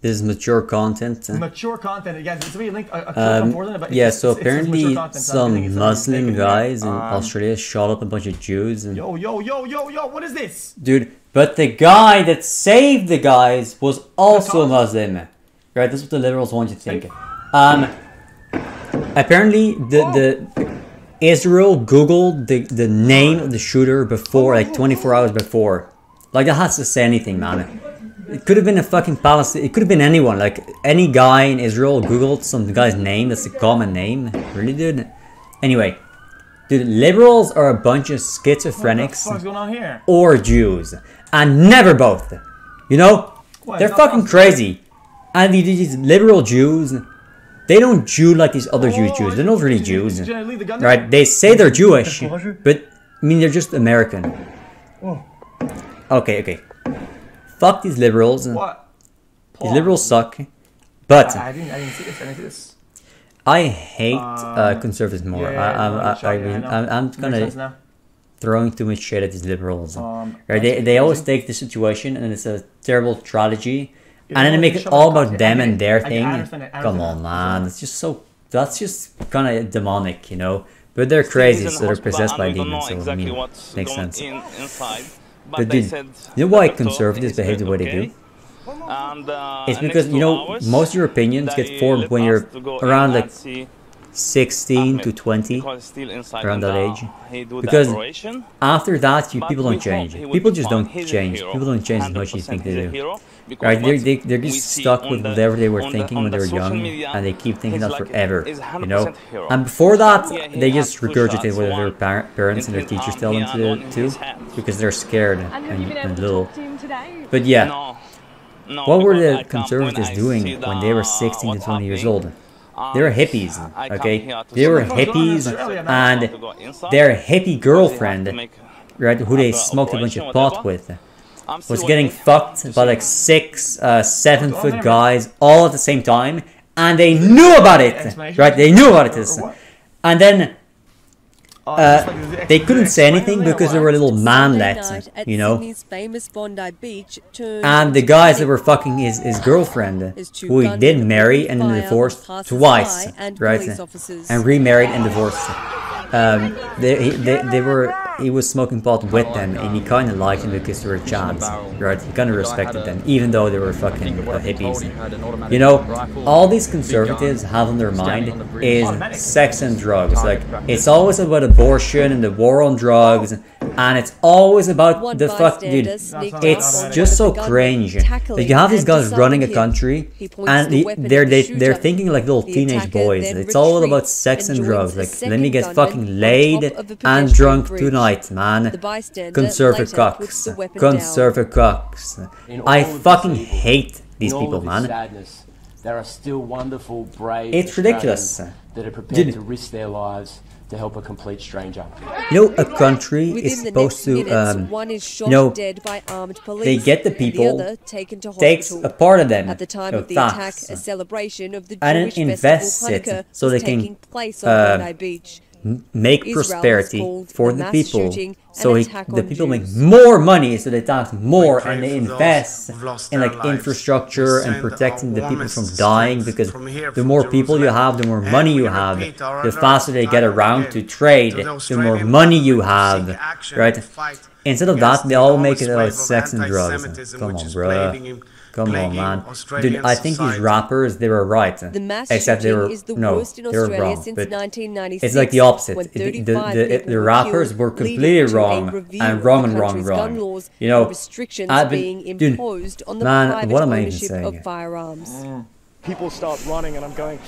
This is mature content. Mature content, guys. Somebody link a clip on Fortnite, but yeah, so apparently content, some Muslim guys in Australia shot up a bunch of Jews. And, yo, what is this? dude, but the guy that saved the guys was also a Muslim. Right, that's what the liberals want you to think. Apparently the Israel Googled the name of the shooter before, like 24 hours before. Like, that has to say anything, man. It could have been a fucking Palestine. It could have been anyone. Like, any guy in Israel Googled some guy's name. That's a common name. Really, dude? Anyway. Dude, liberals are a bunch of schizophrenics. What's going on here? Or Jews. And never both. You know? They're fucking crazy. And these liberal Jews, they don't Jew like these other Jews. They're not really Jews. Right? They say they're Jewish. But, I mean, they're just American. Okay. Fuck these liberals. What? These liberals suck. But I didn't see this. I hate conservatives more. I'm gonna throwing too much shit at these liberals. Right? They always take the situation and it's a terrible tragedy, and then they make it all about them and their thing. Come on, man. It's just so. That's just kind of demonic, you know. But they're crazy, so they're possessed by demons. So I mean, makes sense. But dude, you know why conservatives behave the way they do? It's because, you know, most of your opinions get formed when you're around like 16 to 20, around that age. Because after that, people don't change. People just don't change. People don't change as much as you think they do. Right? They're just stuck with whatever they were thinking when they were young, and they keep thinking that forever, you know? And before that, they just regurgitate whatever their parents and their teachers tell them to do, because they're scared and little. But yeah, what were the conservatives doing when they were 16 to 20 years old? They were hippies, okay? They were hippies, and their hippie girlfriend, right, who they smoked a bunch of pot with, was getting fucked by like 6, 7 foot guys all at the same time, and they knew about it, right? They knew about it, and then they couldn't say anything because they were little manlets, you know. And the guys that were fucking his girlfriend, who he did marry and then divorced twice, right? And remarried and divorced. He was smoking pot with them, and he kind of liked them because they were chads, right? He kind of respected them, even though they were fucking hippies. You know, all these conservatives have on their mind is sex and drugs. Like, it's always about abortion and the war on drugs, and it's always about the fuck, dude. It's just so cringe. Like, you have these guys running a country, and they're thinking like little teenage boys. It's all about sex and drugs. Like, let me get fucking laid and drunk tonight, man. Conservative cocks. Conservative cocks. I fucking hate these people, man. There are still wonderful, brave It's ridiculous. that are prepared to risk their lives to help a complete stranger. You know, a country is supposed to, you know, they get the people, takes a part of them, tax, and then invests it so they can make prosperity for the people. So the people make more money, so they tax more, and they invest in like infrastructure and protecting the people from dying, because the more people you have, the more money you have, the faster they get around to trade, the more money you have, right? Instead of that, they all make it about sex and drugs. Come on, bro. Come on, man. Dude, I think these rappers, they were right. Except they were, no, they were wrong. But it's like the opposite. The rappers were completely wrong. And wrong. You know, dude, man, what am I even saying? People start running and I'm going,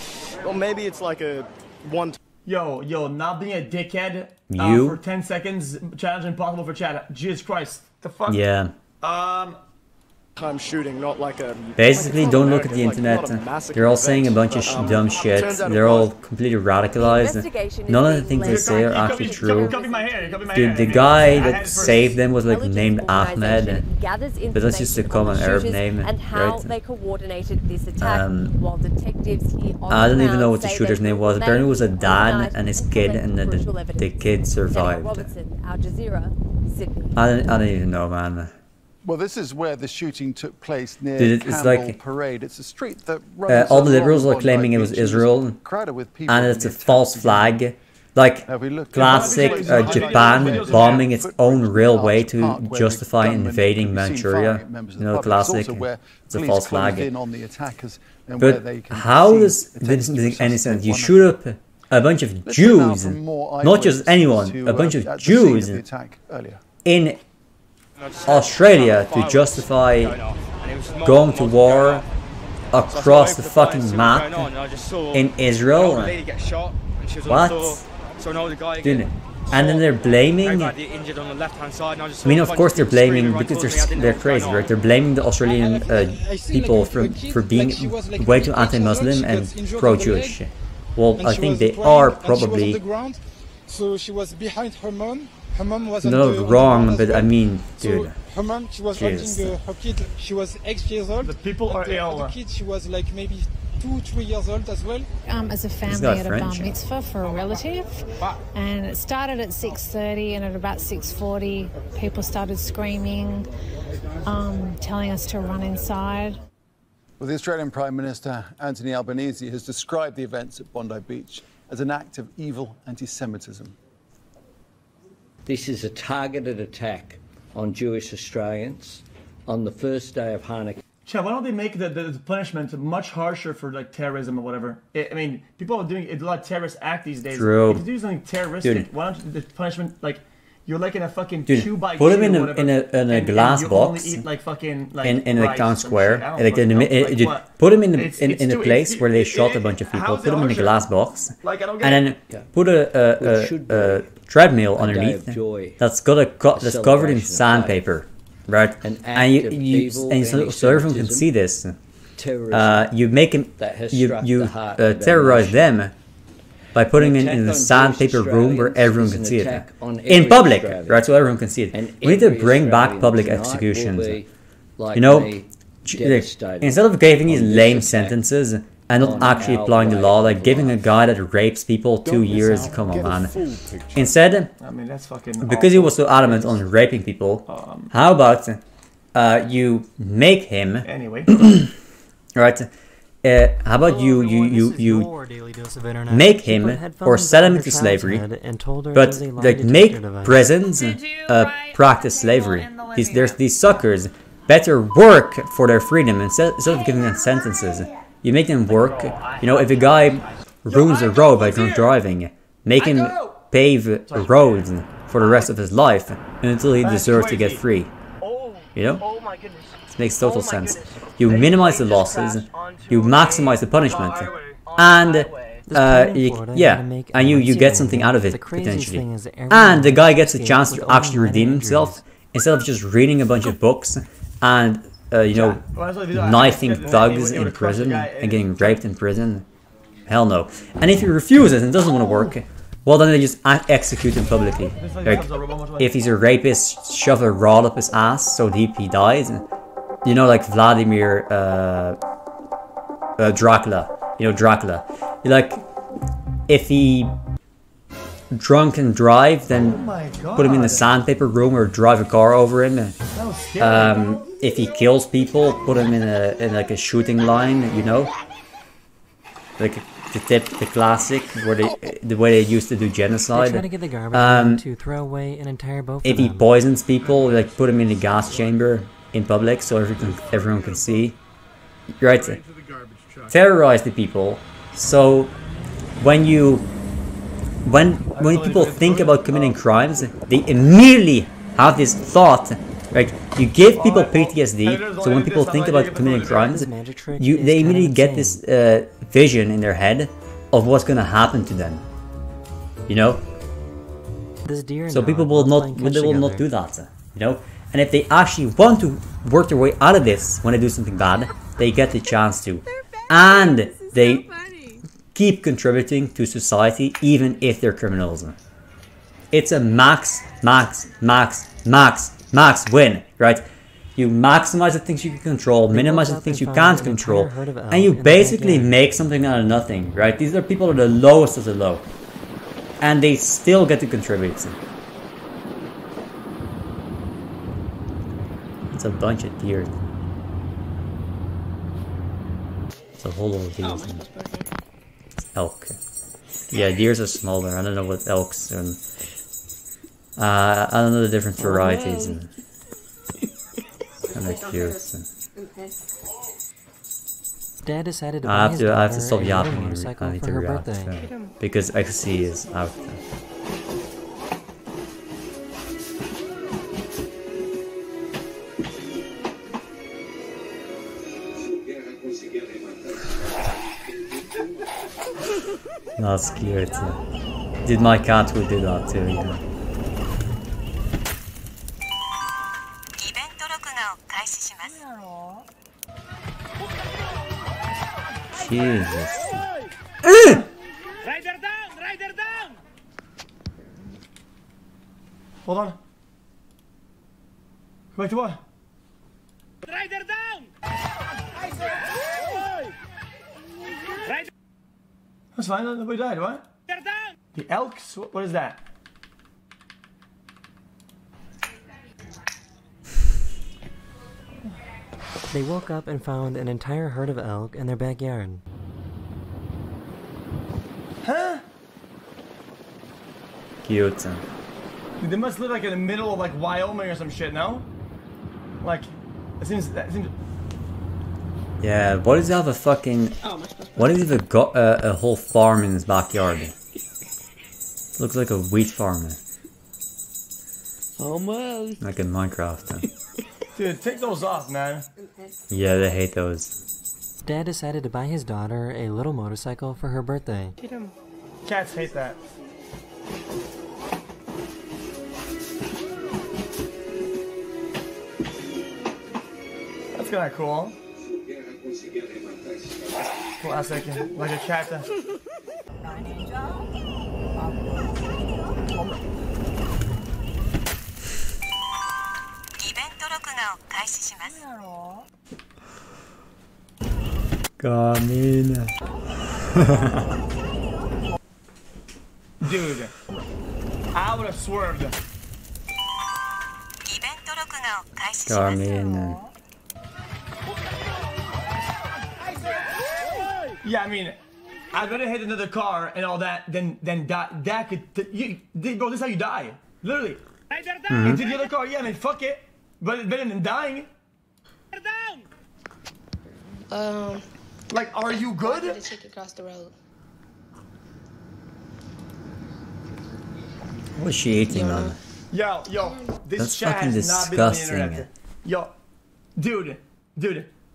well, maybe it's like a one... Yo, not being a dickhead for 10 seconds, challenge impossible for Chad. Jesus Christ. The fuck? Yeah. Time shooting, not like a... Basically, don't look at the internet. They're all saying a bunch of dumb shit. They're all completely radicalized. None of the things they say are actually true. Dude, the guy that saved them was like named Ahmed, but that's just a common Arab name, right? I don't even know what the shooter's name was. Apparently it was a dad and his kid, and the kid survived. I don't even know, man. Well, this is where the shooting took place near It's like Parade. It's a street that runs all the liberals are claiming it was Israel, and it's a false flag. Like classic Japan bombing its own railway to justify invading Manchuria. You know, classic. It's a false flag. But how does this make any sense? You shoot up a bunch of Jews, not just anyone, a bunch of Jews in Australia to justify going to war across the fucking map in Israel. What? Dude. And then they're blaming. I mean, of course they're blaming because they're crazy, right? They're blaming the Australian people for being way too anti-Muslim and pro-Jewish. Well, I think they are probably. So she was behind her mom. Her mom was not wrong, but I mean, dude. Her mom, she was watching her kid. She was 8 years old. The people are ill. The kid, she was like maybe 2-3 years old as well. As a family at a bar mitzvah for a relative, and it started at 6:30, and at about 6:40, people started screaming, telling us to run inside. Well, the Australian Prime Minister Anthony Albanese has described the events at Bondi Beach as an act of evil anti-Semitism. This is a targeted attack on Jewish Australians on the first day of Hanukkah. Chad, why don't they make the punishment much harsher for like terrorism or whatever? I mean, people are doing a lot of terrorist act these days. True. If you do something terroristic, why don't the punishment like you're like in a fucking put him in a glass box eat, like, fucking, like, in like town square, like put him in a place where they shot a bunch of people. Put him in a glass box, like, and then put a treadmill underneath that's covered in sandpaper. Right, and so everyone can see this. You make him, you terrorize them by putting it in a sandpaper room where everyone can see it in public, right? So everyone can see it. We need to bring back public executions. You know, instead of giving these lame sentences and not actually applying the law, like giving a guy that rapes people 2 years, come on, man. Instead, I mean, that's fucking because he was so adamant on raping people, how about you make him anyway? Right? How about you make him or sell him into slavery, but like make prisons practice slavery. There's these suckers better work for their freedom instead of giving them sentences. You make them work. You know, if a guy ruins a road by drunk driving, make him pave a road for the rest of his life until he deserves to get free. You know? This makes total sense. You minimize the losses, you maximize the punishment, and you get something out of it potentially. And the guy gets a chance to actually redeem himself instead of just reading a bunch of books and knifing thugs in prison and getting raped in prison. Hell no. And if he refuses and doesn't want to work, well then they just execute him publicly. Like, if he's a rapist, shove a rod up his ass so deep he dies. You know, like Vladimir Dracula. You know, Dracula. Like, if he drunk and drive, then put him in the sandpaper room or drive a car over him. If he kills people, put him in like a shooting line, you know, like the classic where the way they used to do genocide. Try to get the garbage to throw away an entire boat. If he poisons people, like put him in a gas chamber in public so everyone can see. Right? Terrorize the people. So when people think about committing crimes, they immediately have this thought. Like, you give people PTSD, so when people think about committing crimes, they immediately get this vision in their head of what's gonna happen to them. You know? So people will not do that. You know? And if they actually want to work their way out of this when they do something bad, they get the chance to. And they keep contributing to society even if they're criminals. It's a max win, right? You maximize the things you can control, minimize the things you can't control, and you basically make something out of nothing, right? These are people at the lowest of the low, and they still get to contribute. It's It's a bunch of deer. It's a whole lot of deer. It's elk. Yeah, deers are smaller. I don't know what elks and I don't know the different varieties. And they're cute. Dad decided to I have to stop yapping. I need to react because xQc is out. That's cute. Did my cat would do that too, yeah. Jesus. Rider down! Rider down! Hold on. Wait, what? Rider down! Rider. That's fine, nobody died, what? Rider down! The elks? What is that? They woke up and found an entire herd of elk in their backyard. Huh? Cute. Dude, they must live like in the middle of like Wyoming or some shit, no? Like, it seems. Yeah, what does he have a fucking... What if he got a whole farm in his backyard? Looks like a wheat farm. Almost. Like in Minecraft. Dude, take those off, man. Yeah, they hate those. Dad decided to buy his daughter a little motorcycle for her birthday. Cats hate that. That's kinda cool. Classic, like a cat. Come Dude, I would have swerved. Come in. Yeah, I mean, I'd rather hit another car and all that than die. That could, bro, this is how you die. Literally. Into the other car, yeah, I mean, fuck it. But it's better than dying. Like, are you good? To take across the road. What's she eating, man? Yo, this That's chat fucking has not been on the disgusting. internet. Yo, dude,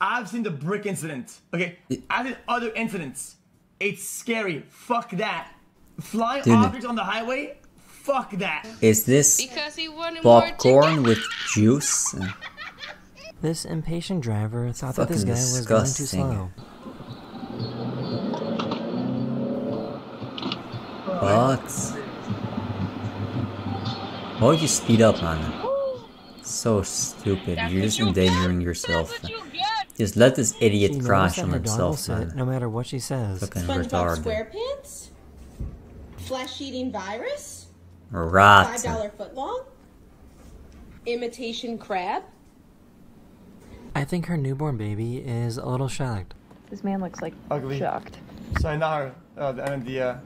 I've seen the brick incident. Okay, I've seen other incidents. It's scary. Fuck that. Flying objects on the highway. Fuck that. Is this Because he wanted popcorn with juice? This impatient driver thought that Fucking this guy was going too disgusting. slow. What? Why would you speed up, man? So stupid. You're just endangering yourself. Just let this idiot crash on himself, man. No matter what she says. Fucking SpongeBob retarded. SquarePants? Flesh-eating virus? Rat. $5 footlong? Imitation crab? I think her newborn baby is a little shocked. This man looks like ugly. Shocked. Sorry, not her. Okay.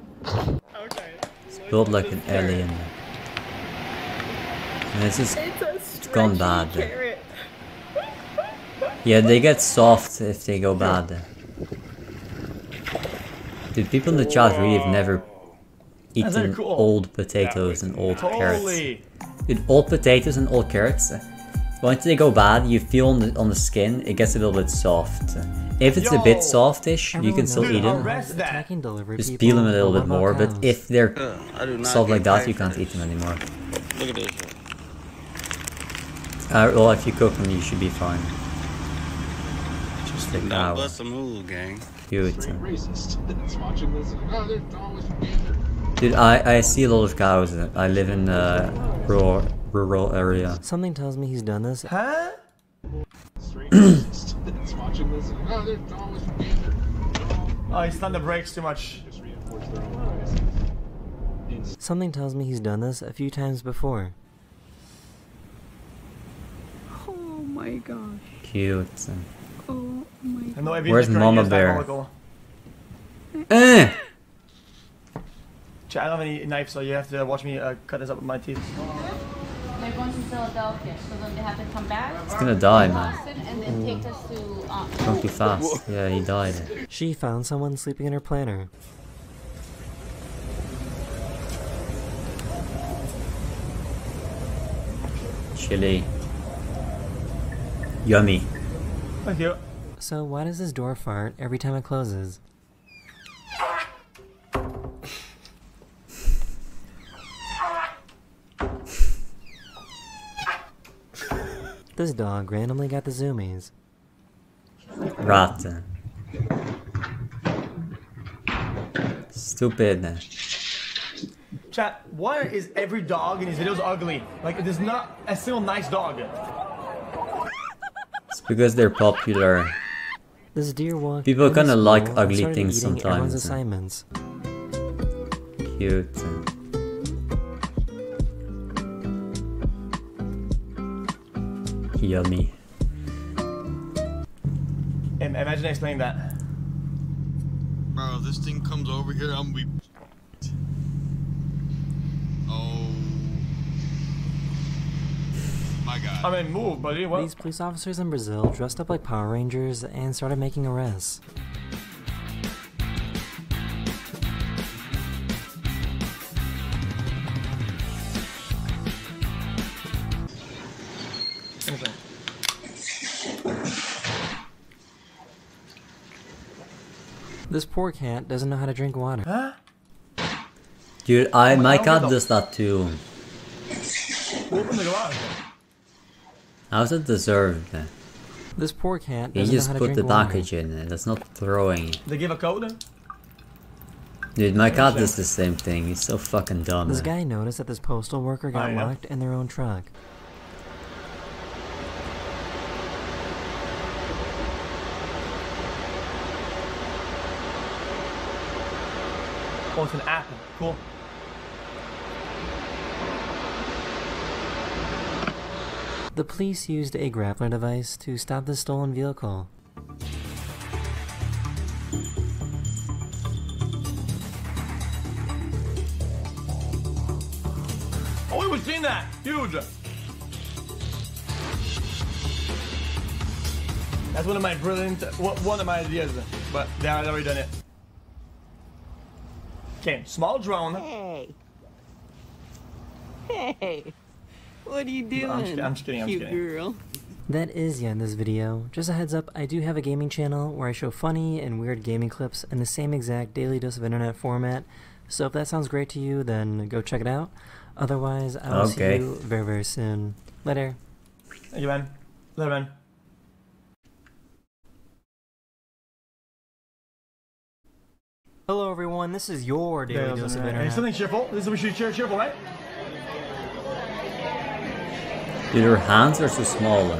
Built like an alien. And it's gone bad. Yeah, they get soft if they go bad. Dude, people in the chat really have never eaten old potatoes and old carrots. Dude, old potatoes and old carrots, once they go bad, you feel on the skin, it gets a little bit soft. If it's a bit softish, you can still eat them. Just peel them a little bit more, but if they're soft like that, you can't eat them anymore. Look at this. Well, if you cook them, you should be fine. Just a cow. Don't bust a move, gang. Cute. Dude, I see a lot of cows. I live in a rural area. Something tells me he's done this. Huh? Oh, he's on the brakes too much. Something tells me he's done this a few times before. Oh my gosh. Cute. Oh my God. Where's Mama Bear? Eh! Chat, I don't have any knife, so you have to watch me cut this up with my teeth. They're going to Philadelphia, so then they have to come back. It's gonna die, man. And then take us to. Going too fast. Yeah, he died. She found someone sleeping in her planner. Chili. Yummy. Thank you. So why does this door fart every time it closes? This dog randomly got the zoomies. Rat. Stupid. Chat, why is every dog in these videos ugly? Like, there's not a single nice dog. It's because they're popular. This deer walked. People kind of like and ugly started things eating everyone's sometimes. assignments. Cute. Yummy. Imagine explaining that. Bro, if this thing comes over here, I'm gonna be. Oh my god. I mean, move, buddy. What? These police officers in Brazil dressed up like Power Rangers and started making arrests. This poor cat doesn't know how to drink water. Huh? Dude, my cat does that too. Open the garage. How's it deserved? This poor cat You doesn't know just how to put drink the water. package in it. That's not throwing. They give a code? Dude, my cat does the same thing. He's so fucking dumb. This guy noticed that this postal worker got locked in their own truck. Oh, it's an app. Cool. The police used a grappler device to stop the stolen vehicle. Oh, we were seeing that. Huge. That's one of my brilliant, one of my ideas, but they had already done it. Okay, small drone. Hey. Hey. What are you doing? I'm just kidding. Cute girl. That is the end of this video. Just a heads up, I do have a gaming channel where I show funny and weird gaming clips in the same exact daily dose of internet format. So if that sounds great to you, then go check it out. Otherwise, I will see you very, very soon. Later. Thank you, man. Later, man. Hello everyone, this is your daily dose of internet. Hey, something cheerful. This is what we should cheerful, right? Dude, her hands are so small.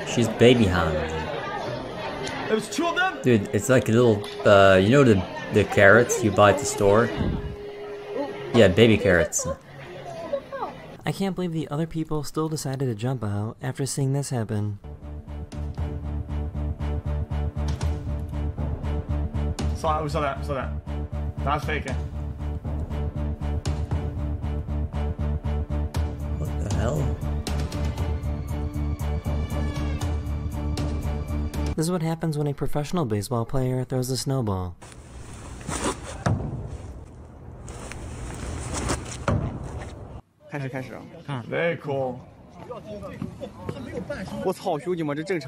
She's baby hands. There was two of them? Dude, it's like a little, you know the carrots you buy at the store? Yeah, baby carrots. I can't believe the other people still decided to jump out after seeing this happen. We saw that. That's faking. What the hell? This is what happens when a professional baseball player throws a snowball. Very cool.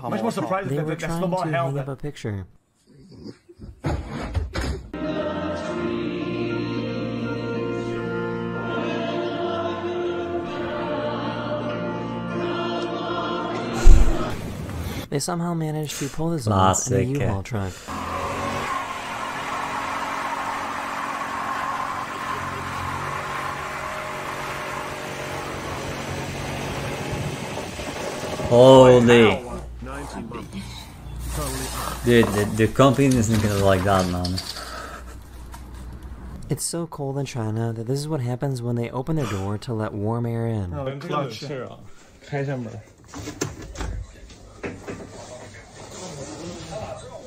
Much more surprised They that were the trying snowball to held hang up a picture. They somehow managed to pull this off in a U-Haul truck. Holy. Dude, the company isn't gonna like that, man. It's so cold in China that this is what happens when they open their door to let warm air in. Oh, clutch. 开一下门。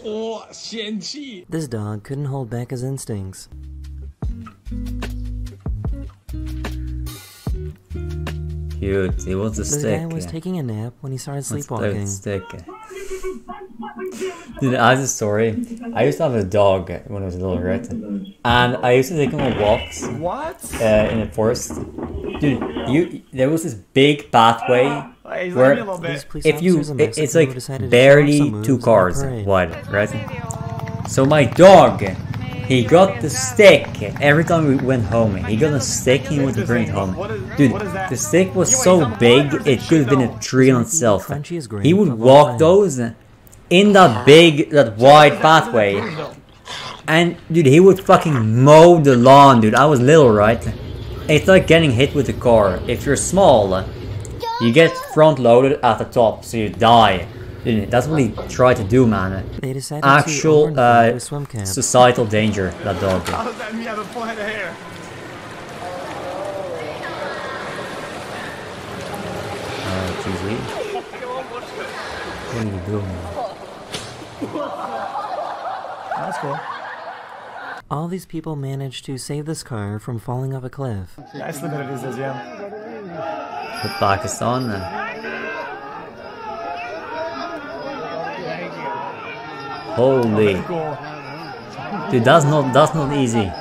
哇，仙气！ This dog couldn't hold back his instincts. Cute. He wants a This stick. guy was taking a nap when he started sleepwalking. Stick. Dude, I have a story. I used to have a dog when I was little, right? And I used to take him on walks. What? In the forest. Dude, there was this big pathway where if you, it's like barely 2 cars wide, right? So my dog, he got the stick every time we went home. He got a stick and he wanted to bring it home. Dude, the stick was so big it could have been a tree on itself. He would walk those in that wide pathway. And dude, he would fucking mow the lawn, dude. I was little, right? It's like getting hit with a car. If you're small, you get front loaded at the top, so you die. Dude, that's what he tried to do, man. Actual societal danger, that dog. How does that mean I have a full head of hair? GG. What are you doing? That's cool. All these people managed to save this car from falling off a cliff. Nice limited it is, yeah. To Pakistan, then. Holy. Dude, that's not easy.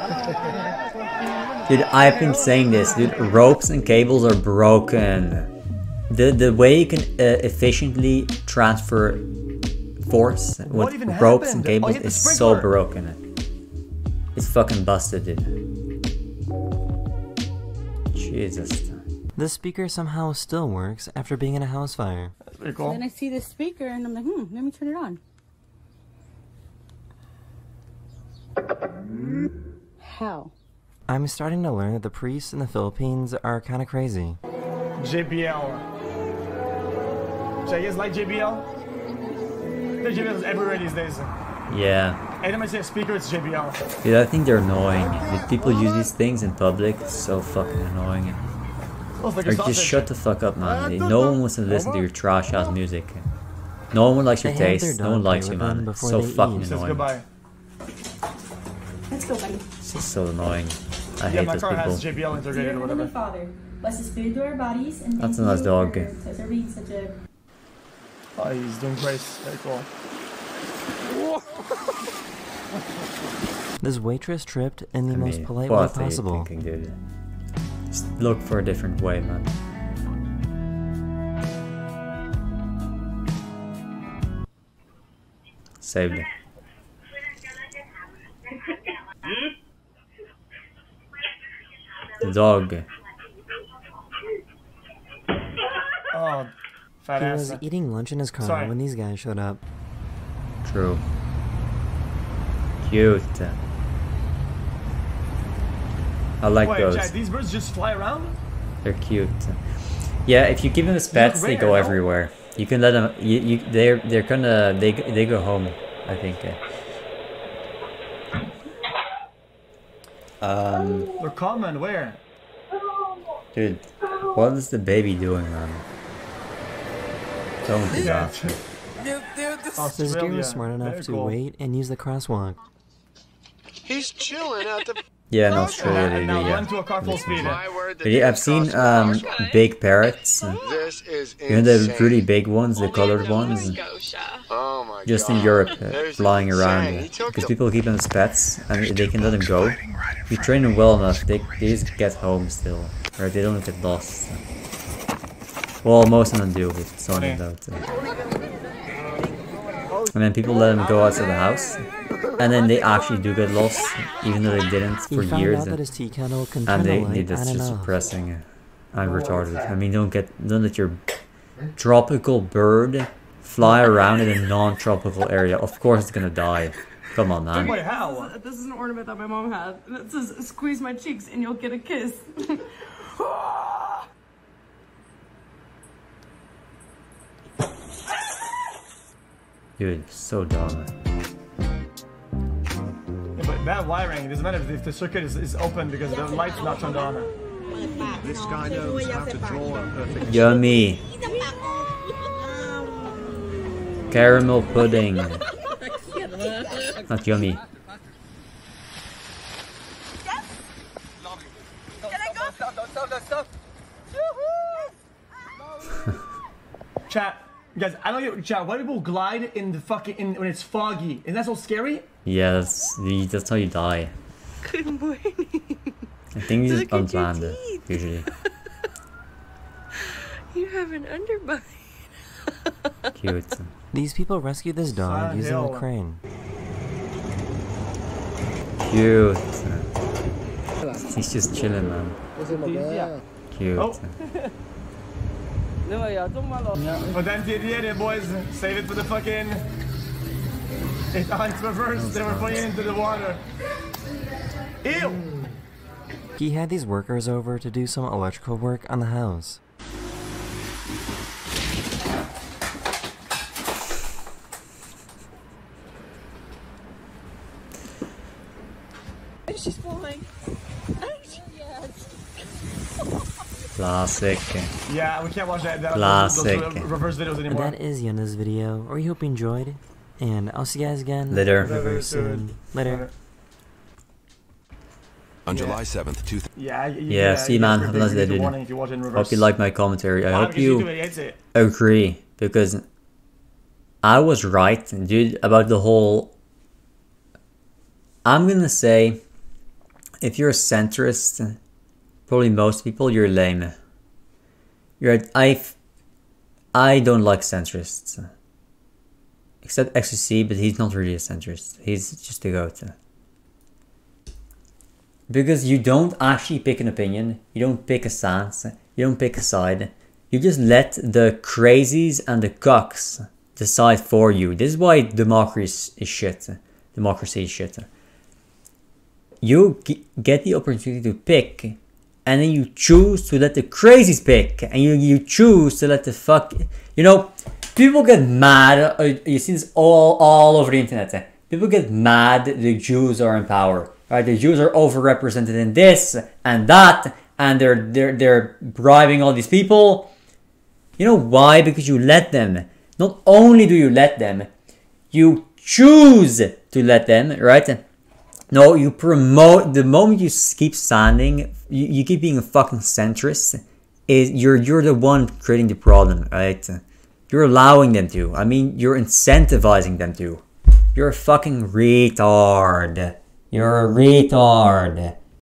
Dude, I've been saying this, dude. Ropes and cables are broken. The way you can efficiently transfer force with ropes and cables is so broken. It's fucking busted, dude. Jesus. This speaker somehow still works after being in a house fire. That's pretty cool. Then I see this speaker and I'm like, let me turn it on. How? I'm starting to learn that the priests in the Philippines are kind of crazy. JBL. So you guys like JBL? There's JBLs everywhere these days. Yeah. Anytime I see a speaker, it's JBL. Dude, I think they're annoying. If people use these things in public, it's so fucking annoying. Like just shut the fuck up, man. No one wants to listen to your trash ass music. No one likes your taste. No one likes you, man. It's so fucking annoying. Let's go, buddy. It's so annoying. I hate those people. Has JBL integrated or whatever. Father, bless the spirit of our bodies and that's a nice dog. Oh, he's doing great. Very cool. This waitress tripped in the most polite way possible. What are you thinking, dude? Just look for a different way, man. Saved it. The dog. Oh, fat he ass. was eating lunch in his car when these guys showed up. True. Cute. I like those. Chad, these birds just fly around? They're cute. Yeah, if you give them pets, they go everywhere. You can let them. They're gonna. They go home. I think. They're common. Where? Dude, what is the baby doing, man? Don't do that. This deer was smart enough to wait and use the crosswalk. He's chilling at the. Yeah, in Australia they do, yeah. Run to a car full speed. Yeah, I've seen big parrots. You know the really big ones, the colored ones? Just in Europe, flying around. Because people keep them as pets, and they can let them go. If you train them well enough, they just get home still. Right? They don't get lost. Well, most of them do, if it's only out. And then people let them go outside the house. And then they actually do get lost, even though they didn't for years. And they that's just depressing and retarded. I mean, don't let your tropical bird fly around in a non-tropical area. Of course it's gonna die. Come on, man. Wait, how? This is an ornament that my mom had. And it says, squeeze my cheeks and you'll get a kiss. Dude, so dumb. Yeah, but that wiring, it doesn't matter if the circuit is open because the light's not turned on. This guy knows how to draw a perfect Yummy. Caramel pudding. Not yummy. Chat, guys, I don't get chat. Why do people glide in the fucking when it's foggy? Isn't that so scary? Yeah, that's how you die. Good morning. I think it's unplanned usually. You have an underbite. Cute. These people rescued this dog using a crane. Cute. He's just chilling, man. Cute. Oh. But then it, boys. Save it for the fucking. It's on its reverse. They were putting it into the water. Ew. He had these workers over to do some electrical work on the house. She's flying. Classic. Yeah, we can't watch that. Classic. Those reverse videos anymore. That is the end of this video. I hope you enjoyed. And I'll see you guys again Later. very soon. Later. On July 7th, 2000. Yeah, see, man. Have a nice day, dude. Hope you like my commentary. I hope you agree, because I was right, dude, about the whole. I'm gonna say, if you're a centrist, probably most people, you're lame. I don't like centrists, except xQc, but he's not really a centrist. He's just a goat. Because you don't actually pick an opinion, you don't pick a stance, you don't pick a side. You just let the crazies and the cucks decide for you. This is why democracy is shit. Democracy is shit. You get the opportunity to pick, and then you choose to let the crazies pick, and you choose to let the fuck... You know, people get mad. You see this all over the internet. People get mad that the Jews are in power. Right, the Jews are overrepresented in this and that, and they're bribing all these people. You know why? Because you let them. Not only do you let them, you choose to let them, right? No, you promote. The moment you keep standing, you keep being a fucking centrist, you're the one creating the problem, right? You're allowing them to. I mean, you're incentivizing them to. You're a fucking retard. You're a retard.